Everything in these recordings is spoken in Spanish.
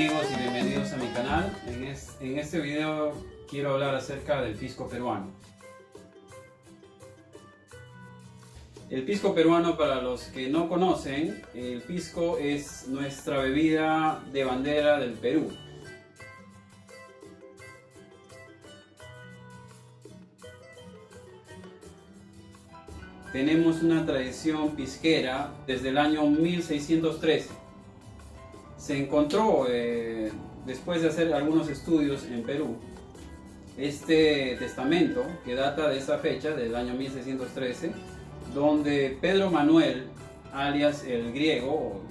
amigos y bienvenidos a mi canal. En este video quiero hablar acerca del pisco peruano. El pisco peruano, para los que no conocen, el pisco es nuestra bebida de bandera del Perú. Tenemos una tradición pisquera desde el año 1613. Se encontró, después de hacer algunos estudios en Perú, este testamento que data de esa fecha, del año 1613, donde Pedro Manuel, alias el Griego,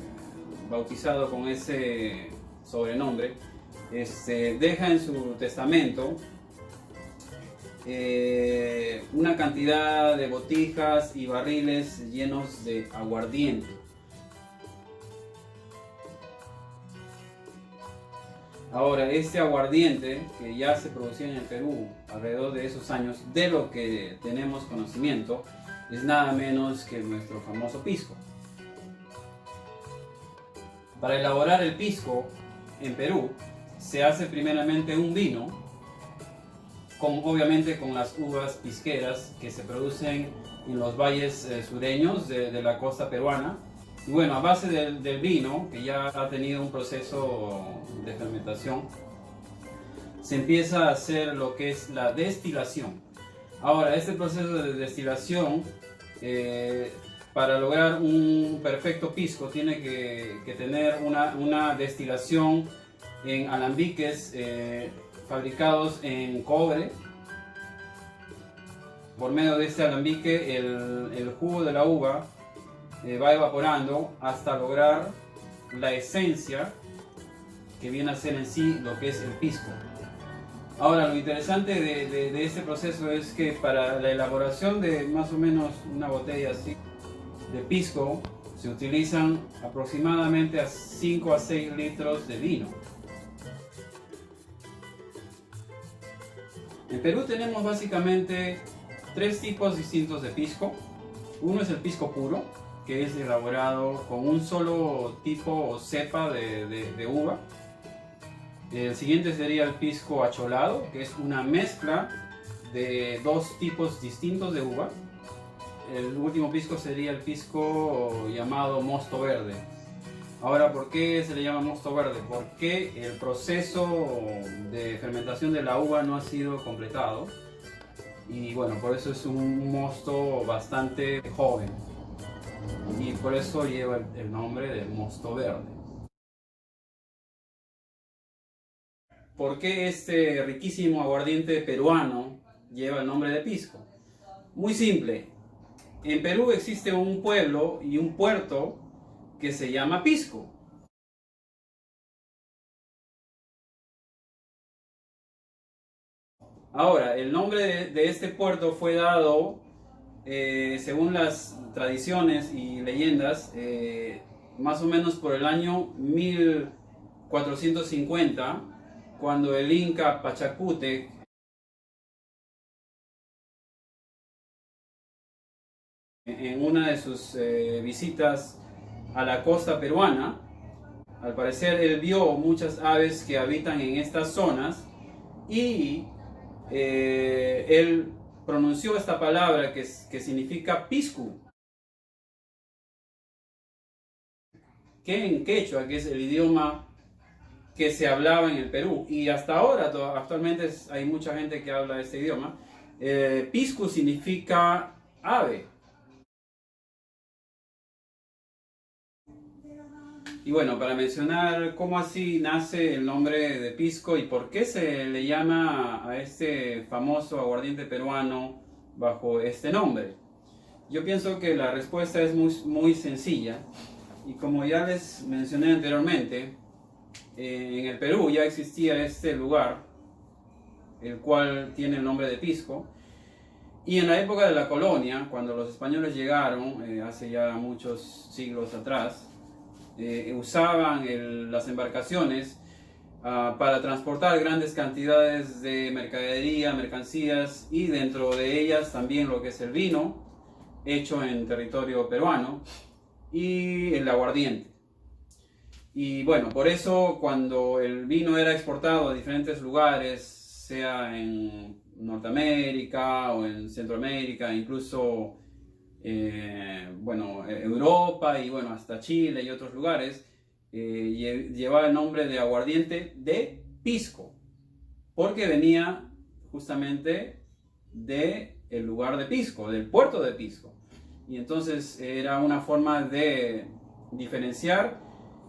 bautizado con ese sobrenombre, deja en su testamento una cantidad de botijas y barriles llenos de aguardiente. Ahora, este aguardiente que ya se producía en el Perú alrededor de esos años, de lo que tenemos conocimiento, es nada menos que nuestro famoso pisco. Para elaborar el pisco en Perú se hace primeramente un vino, obviamente con las uvas pisqueras que se producen en los valles sureños de la costa peruana. Y bueno, a base del vino, que ya ha tenido un proceso de fermentación, se empieza a hacer lo que es la destilación. Ahora, este proceso de destilación, para lograr un perfecto pisco, tiene que tener una destilación en alambiques fabricados en cobre. Por medio de este alambique, el jugo de la uva va evaporando hasta lograr la esencia que viene a ser en sí lo que es el pisco. Ahora, lo interesante de este proceso es que para la elaboración de más o menos una botella así de pisco se utilizan aproximadamente a 5 a 6 litros de vino. En Perú tenemos básicamente tres tipos distintos de pisco. Uno es el pisco puro, que es elaborado con un solo tipo o cepa de uva. El siguiente sería el pisco acholado, que es una mezcla de dos tipos distintos de uva. El último pisco sería el pisco llamado mosto verde. Ahora, ¿por qué se le llama mosto verde? Porque el proceso de fermentación de la uva no ha sido completado. Y bueno, por eso es un mosto bastante joven. Y por eso lleva el nombre de mosto verde. ¿Por qué este riquísimo aguardiente peruano lleva el nombre de pisco? Muy simple. En Perú existe un pueblo y un puerto que se llama Pisco. Ahora, el nombre de este puerto fue dado, según las tradiciones y leyendas, más o menos por el año 1450, cuando el Inca Pachacútec en una de sus visitas a la costa peruana, al parecer él vio muchas aves que habitan en estas zonas y él pronunció esta palabra que significa piscu, que en quechua, que es el idioma que se hablaba en el Perú, y hasta ahora actualmente hay mucha gente que habla este idioma. Piscu significa ave. Y bueno, para mencionar cómo así nace el nombre de pisco y por qué se le llama a este famoso aguardiente peruano bajo este nombre, yo pienso que la respuesta es muy sencilla. Y como ya les mencioné anteriormente, en el Perú ya existía este lugar, el cual tiene el nombre de Pisco. Y en la época de la colonia, cuando los españoles llegaron, hace ya muchos siglos atrás, usaban las embarcaciones para transportar grandes cantidades de mercadería, mercancías, y dentro de ellas también lo que es el vino hecho en territorio peruano y el aguardiente. Y bueno, por eso cuando el vino era exportado a diferentes lugares, sea en Norteamérica o en Centroamérica, incluso Europa y bueno, hasta Chile y otros lugares, llevaba el nombre de aguardiente de pisco, porque venía justamente del lugar de Pisco, del puerto de Pisco. Y entonces era una forma de diferenciar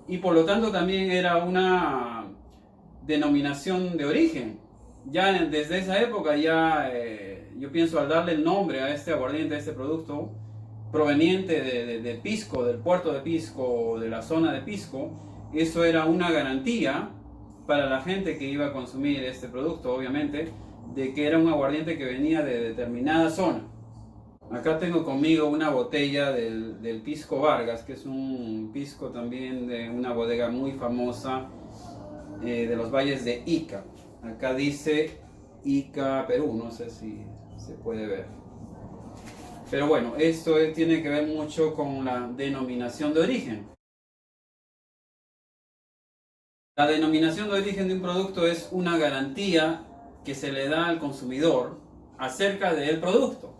y por lo tanto también era una denominación de origen. Ya desde esa época yo pienso, al darle el nombre a este aguardiente, a este producto proveniente de Pisco, del puerto de Pisco, de la zona de Pisco, eso era una garantía para la gente que iba a consumir este producto, obviamente, de que era un aguardiente que venía de determinada zona. Acá tengo conmigo una botella del Pisco Vargas, que es un pisco también de una bodega muy famosa de los valles de Ica. Acá dice Ica, Perú, no sé si se puede ver. Pero bueno, esto tiene que ver mucho con la denominación de origen. La denominación de origen de un producto es una garantía que se le da al consumidor acerca del producto.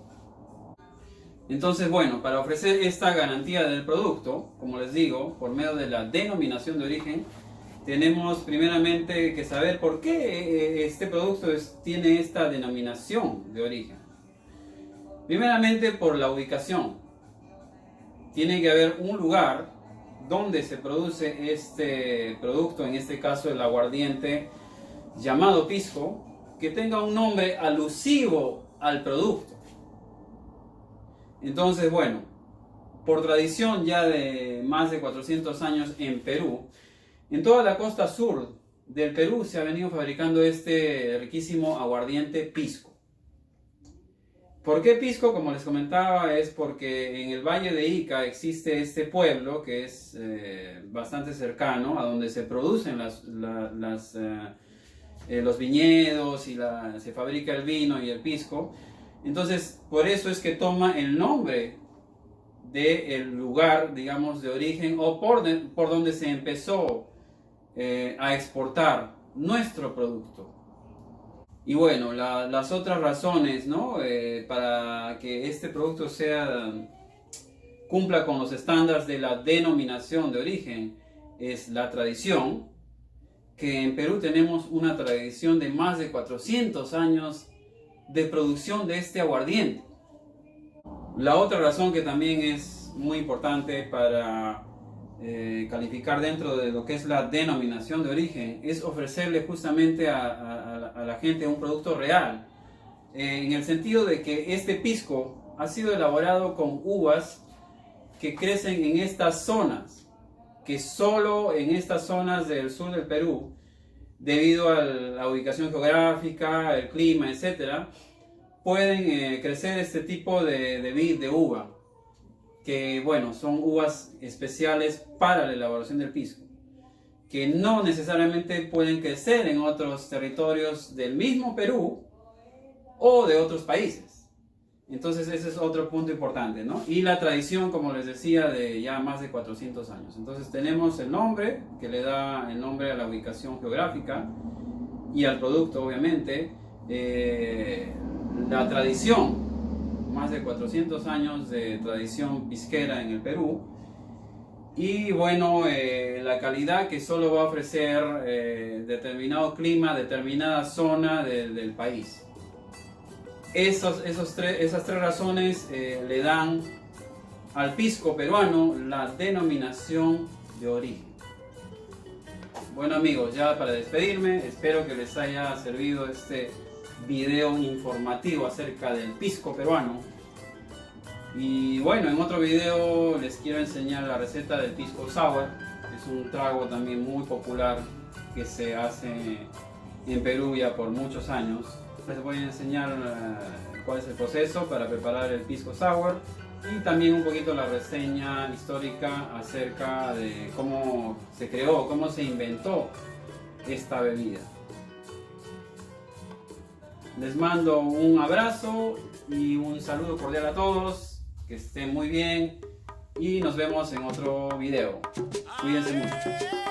Entonces, bueno, para ofrecer esta garantía del producto, como les digo, por medio de la denominación de origen, tenemos primeramente que saber por qué este producto tiene esta denominación de origen. Primeramente por la ubicación. Tiene que haber un lugar donde se produce este producto, en este caso el aguardiente llamado pisco, que tenga un nombre alusivo al producto. Entonces, bueno, por tradición ya de más de 400 años en Perú, en toda la costa sur del Perú se ha venido fabricando este riquísimo aguardiente pisco. ¿Por qué pisco? Como les comentaba, es porque en el Valle de Ica existe este pueblo que es bastante cercano a donde se producen los viñedos y se fabrica el vino y el pisco. Entonces, por eso es que toma el nombre del lugar, digamos, de origen o por donde se empezó a exportar nuestro producto. Y bueno, las otras razones, ¿no? Para que este producto cumpla con los estándares de la denominación de origen es la tradición, que en Perú tenemos una tradición de más de 400 años de producción de este aguardiente. La otra razón que también es muy importante para calificar dentro de lo que es la denominación de origen es ofrecerle justamente a la gente un producto real, en el sentido de que este pisco ha sido elaborado con uvas que crecen en estas zonas, que solo en estas zonas del sur del Perú, debido a la ubicación geográfica, el clima, etc., pueden crecer este tipo de uva, que bueno, son uvas especiales para la elaboración del pisco, que no necesariamente pueden crecer en otros territorios del mismo Perú o de otros países. Entonces ese es otro punto importante, ¿no? Y la tradición, como les decía, de ya más de 400 años. Entonces tenemos el nombre, que le da el nombre a la ubicación geográfica y al producto, obviamente. La tradición, más de 400 años de tradición pisquera en el Perú. Y bueno, la calidad que solo va a ofrecer determinado clima, determinada zona del país. Esas tres razones le dan al pisco peruano la denominación de origen. Bueno amigos, ya para despedirme, espero que les haya servido este video informativo acerca del pisco peruano. Y bueno, en otro video les quiero enseñar la receta del pisco sour. Es un trago también muy popular que se hace en Perú ya por muchos años. Les voy a enseñar cuál es el proceso para preparar el pisco sour y también un poquito la reseña histórica acerca de cómo se creó, cómo se inventó esta bebida. Les mando un abrazo y un saludo cordial a todos, que estén muy bien y nos vemos en otro video. Cuídense mucho.